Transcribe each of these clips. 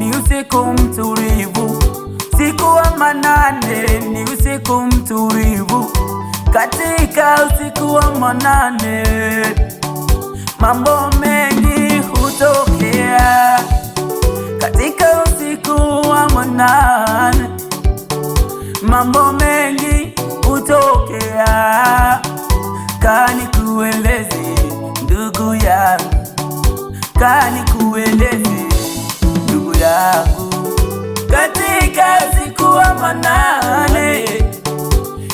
usiku mtulivu, siku wa manane ni usiku mtulivu. Katika usiku wa manane mambo mengi hutokea. Katika usiku wa manane mambo mengi hutokea. Kani kueleze ndugu yangu, kani kueleze ndugu yangu, katika usiku wa manane,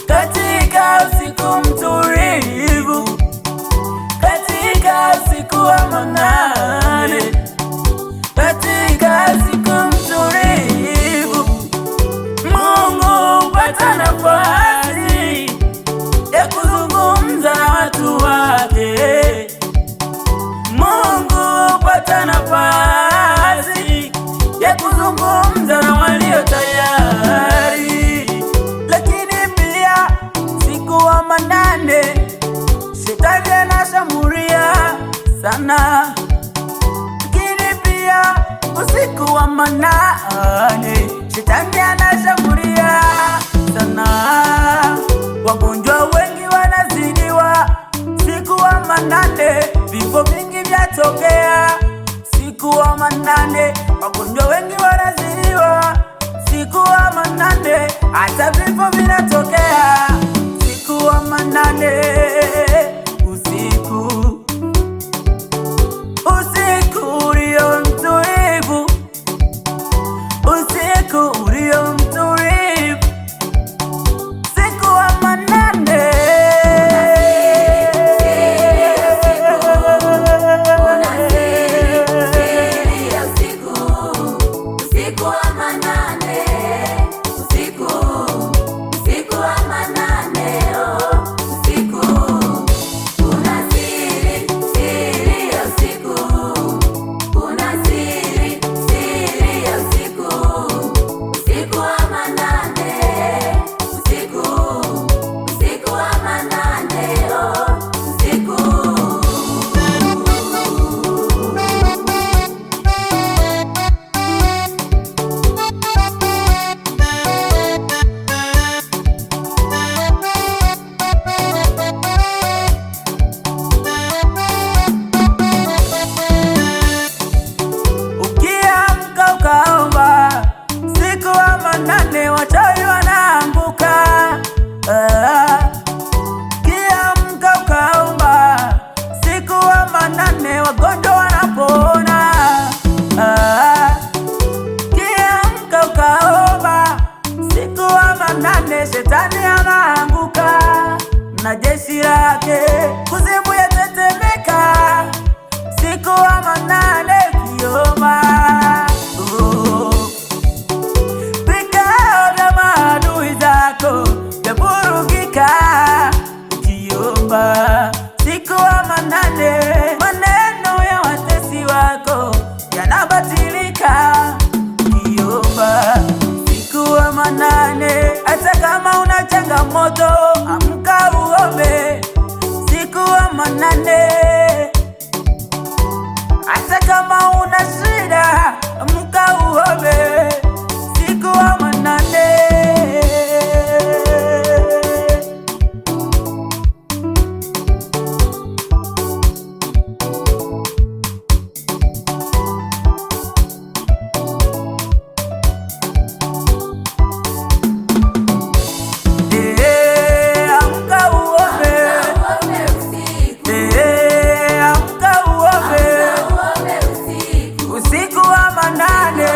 katika usiku mtulivu, katika usiku wa manane, katika usiku mtulivu, Mungu pata nafasi ya kuzungumza na watu wake. Mungu pata nafasi ya kuzungumza na walio tayari. Lakini pia siku wa manane Shetani anashambulia sana. Lakini pia usiku wa manane Shetani anashambulia sana. Wagonjwa wengi wanazidiwa siku wa manane, vifo vingi vyatokea siku wa manane. Wagonjwa wengi wanazidiwa siku wa manane, hata vifo vinatokea siku wa manane. Usiku ulio mtulivu, usiku ulio mtulivu, siku wa manane. Wachawi wanaanguka, kiamka ukaomba siku wa manane, wagonjwa wanapona. Kiamka ukaomba siku wa manane, Shetani anaanguka na jeshi lake, kuzimu yatetemeka siku wa manane kiomba. Yavurugika ukiomba siku wa manane, maneno ya watesi wako yanabatilika ukiomba siku wa manane. Hata kama una changamoto, amka uombe siku wa manane. Hata kama una shida, amka uombe siku wa manane. manane